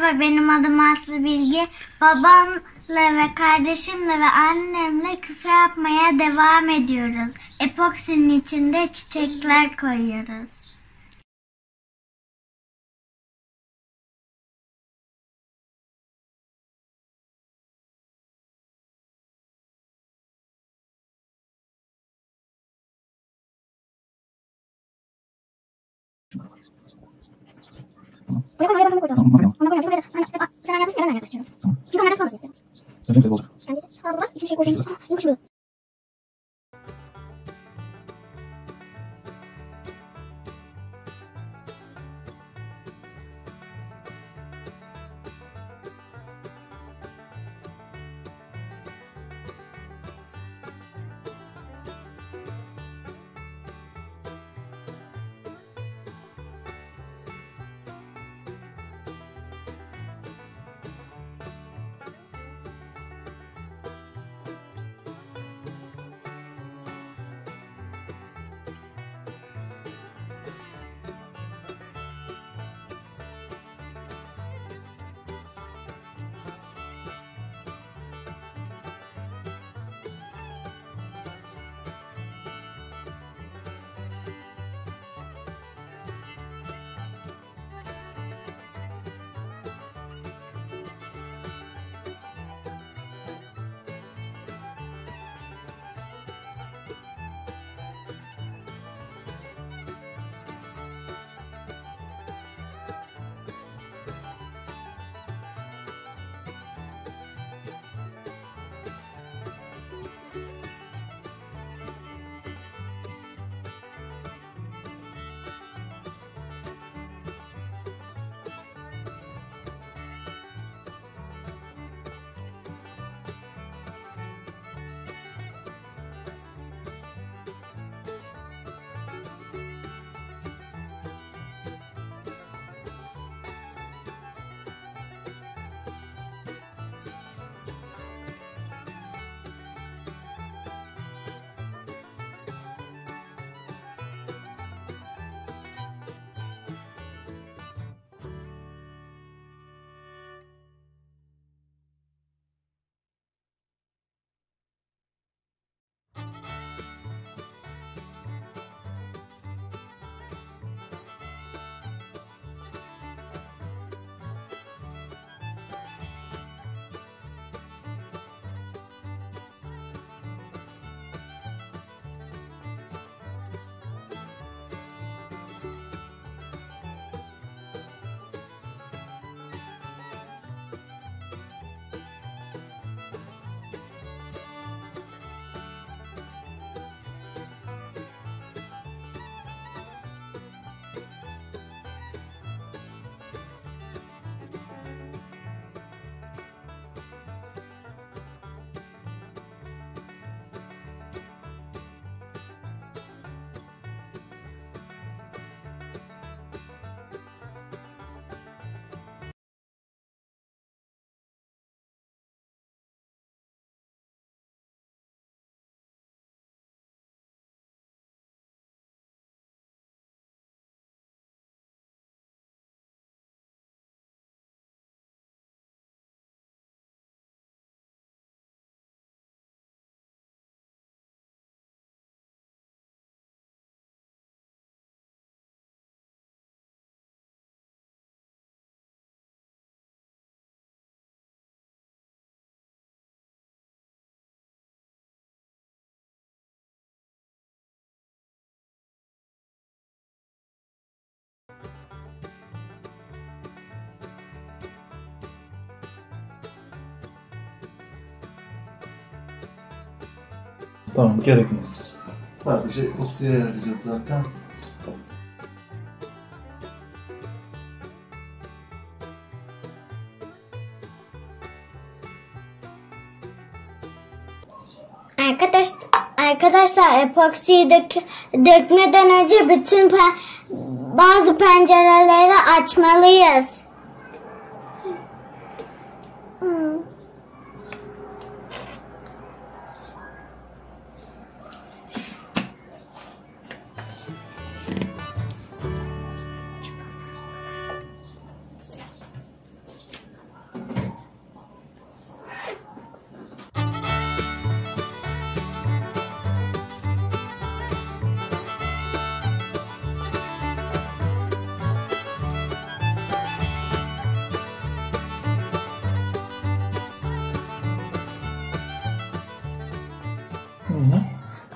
Merhaba, benim adım Aslı Bilge. Babamla ve kardeşimle ve annemle küfe yapmaya devam ediyoruz. Epoksinin içinde çiçekler koyuyoruz. Buraya koyalım, buraya koyalım. Ona koyalım. Sen yapmışsın, ben yapmışım. Çünkü onlardan fazla istedim. Bence güzel olacak. Bence de. Aa, bak, içine şey koyacağım. Yumuş bu. Tamam, gerekmez. Sadece epoksiye ayarlayacağız zaten. Arkadaşlar epoksiyi dökmeden önce bazı pencereleri açmalıyız.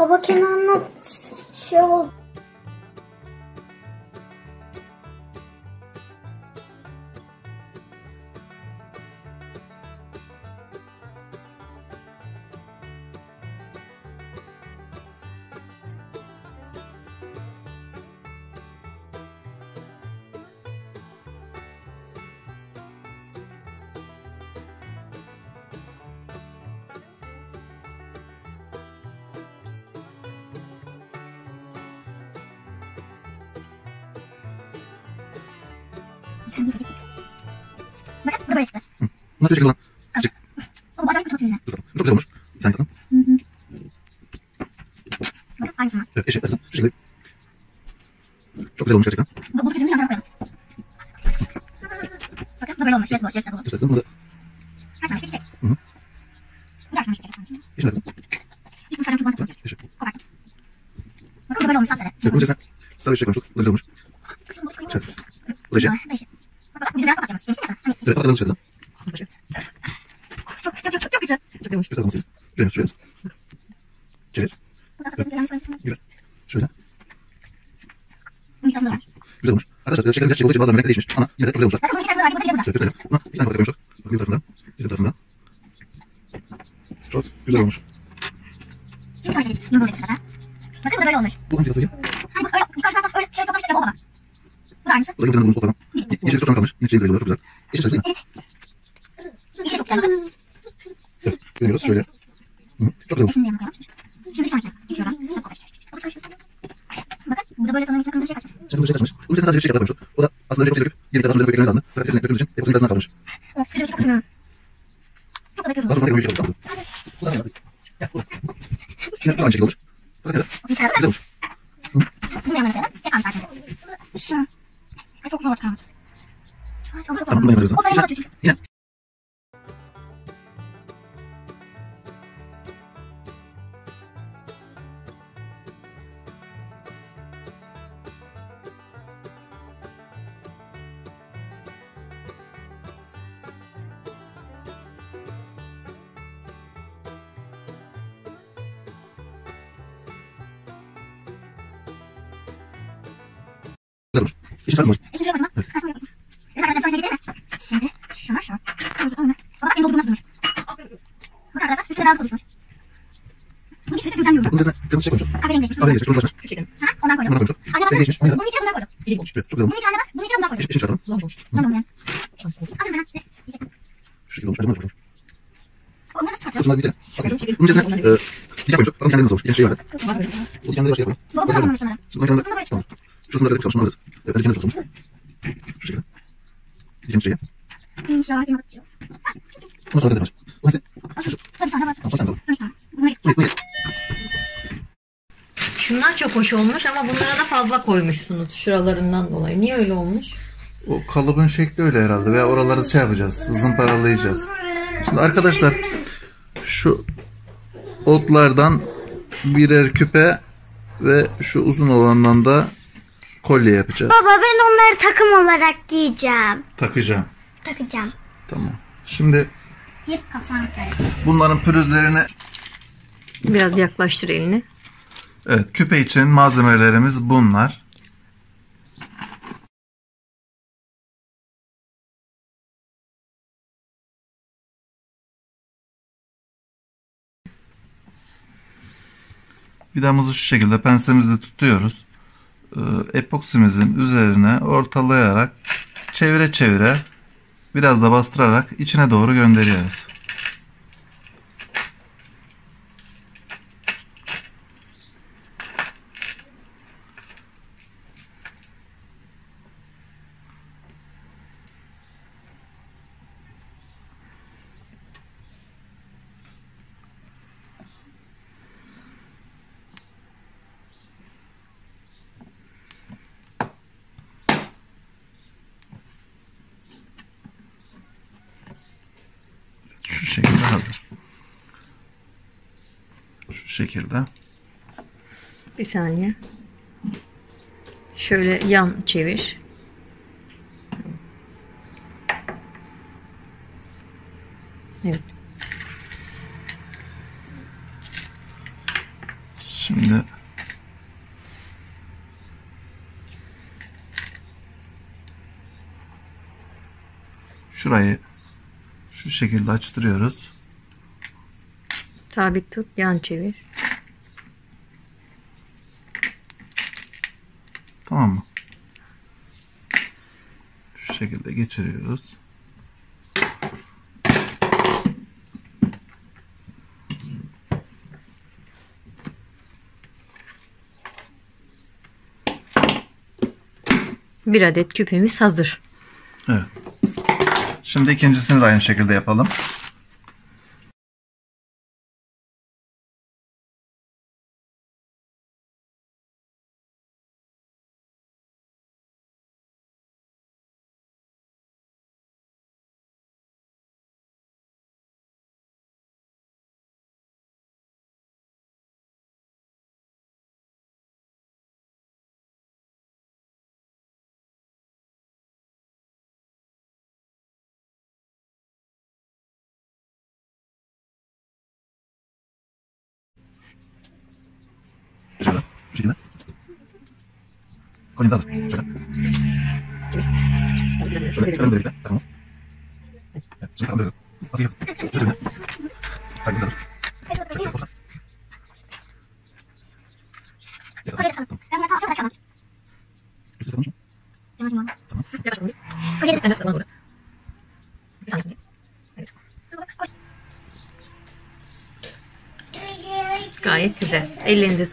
Baba Kenan'la şey oldu. Bakın bu da böyle çıktı. Bunlar çok şekil lan. O bu acayip kötü oturuyor yine. Dur, çok güzel olmuş. Bir saniye bakalım. Bakın aynısı var. Evet, eşit. Şu şekilde. Çok güzel olmuş gerçekten. Bu kötüymüş, yan tarafa koyalım. Bakın bu böyle olmuş. Şurası da bu. Gösterdim. Burada Her tane çiçek. Hı hı. Bu da açmamış çiçek. eşit lazım. İlk bu sarı çok fazla Eşit. koparttık. Bakın bu böyle olmuş sapsarı. Evet, bunun içerisine sarı bir şey koymuştuk. Bu da güzel olmuş. Şöyle. Bu da eşit. Bak bizim biraz kapatacağız. Gençlik mi? Hani Evet, patlatalım şöyle. çok güzel. Çok güzel olmuş. Şöyle. Şöyle. Çevir. Bu da sapsarı bir yanlış olmasın. Güzel. Şöyle. Bunun kitabında var. Güzel olmuş. Arkadaşlar şeker güzel çiğ olduğu için bazen renkli değişmiş. Ama yine de çok güzel olmuşlar. Bakın bunun kitabında var. Burada bir de burada. Şöyle gösterelim. Buna bir tane koymuşlar. Bakın bir tarafında. Bir tarafında. Çok güzel olmuş. Şimdi sonra geliriz. Yumru olacak sıra. Bakın bu da böyle olmuş. Bu hangisi yazılı? Hani bu öyle birkaç taraftan öyle şey toplamış ya baba. Bu da aynısı. Bu da yumurtanın bulmuş toplamam. Yeşil çok kalmış. Yine çiğ çok güzel. Yeşil değil mi? Evet. İşte çok güzel bakın. Evet. Görüyoruz şöyle. Hı, çok güzel olmuş. Şimdi yanına koyalım. Şimdi bir sonraki. Şuradan. Çok kopar. O da çalışıyor. Bakın bu da böyle sanırım içine kırmızı şey kaçmış. Şimdi bu şey kaçmış. Bunun içine sadece bir şey kadar koymuş. O da aslında önce döküp yeni bir kadar sonra dökmemiz lazım. Fakat hepsini dökmemiz için hepsinin gazından kalmış. Evet. Şurada çok kırmızı. Çok da Daha kırmızı. sonra tekrar bir şey kaldı. Bu da ne yazık? Gel bu. Yine aynı şekilde olmuş. Fakat evet. Güzel olmuş. Bunu yanına koyalım. Tek an sadece. Şu. Çok zor kalmış. Çok zor Tamam, bunu kalmış. yanına O da koyalım. çocuk. Yine. Güzel olmuş. Hiç çarpmamış. Şimdi şuraya koydum. Ha, şuraya koydum. Evet arkadaşlar bir sonraki geçelim. Şimdi şuna şu. Bak en dolduğu nasıl durmuş. Bakın arkadaşlar üstüne biraz konuşmuş. Bu üstüne güzel yumru. Bunun içerisine kırmızı şey koymuşlar. Kahverengi geçmiş. Kahverengi geçmiş. Kırmızılaşmış. Şu şekilde. Ha, ondan koydum. Bundan koymuşlar. Anne bak. Rengi geçmiş. Aynı. Bunun içine bundan koydum. İyi olmuş. Evet, çok güzel olmuş. Bunun içine bak. Bunun içine bundan koydum. Yeşil çarpalım. Kullanmış olmuş. Ne oldu yani? Şanslı. Alın ben. Şu şekilde olmuş. Acaba nasıl olmuş? Onları nasıl Dur tutacağız? şunları bir de. Bunun içerisine bir koymuşlar. Bakalım kendine nasıl olmuş. Yeni şey vardı. Var böyle. Bu kendine başka yapalım. Bu da olmamış onlara. Bunun kendine tamam. Şurasında da çalışma alırız. Evet, içinde çalışmış. Şu şekilde. İkinci şeyi. İnşallah bir bakacağım. Ondan sonra da devam. Bu hadi. Bir tane var. Tamam, sonra bakalım. Bir tane. Bunları Buyur. Şunlar çok hoş olmuş ama bunlara da fazla koymuşsunuz şuralarından dolayı. Niye öyle olmuş? O kalıbın şekli öyle herhalde ve oraları şey yapacağız, zımparalayacağız. Şimdi arkadaşlar şu otlardan birer küpe ve şu uzun olandan da kolye yapacağız. Baba ben onları takım olarak giyeceğim. Takacağım. Takacağım. Tamam. Şimdi hep kafana koyalım. bunların pürüzlerini, Biraz yaklaştır elini. evet, küpe için malzemelerimiz bunlar. Vidamızı şu şekilde pensemizle tutuyoruz. Epoksimizin üzerine ortalayarak çevire çevire biraz da bastırarak içine doğru gönderiyoruz. Şu şekilde hazır. Şu şekilde. Bir saniye. Şöyle yan çevir. Evet. Şimdi şurayı şu şekilde açtırıyoruz. Sabit tut, yan çevir. Tamam mı? Şu şekilde geçiriyoruz. Bir adet küpemiz hazır. Evet. Şimdi ikincisini de aynı şekilde yapalım. Şöyle, şu şekilde. Kolyemiz hazır. Şöyle. Şöyle, şöyle birlikte takımız. Evet, şimdi takımda nasıl yapacağız? Şöyle. Saygı hazır. Şöyle, şöyle, şöyle. Kolye takalım. Ben bunu tam açamam. Üstü sarılmış mı? Tamam. Tamam. Kolye de Tamam. Gayet güzel. Ellerinize sağlık.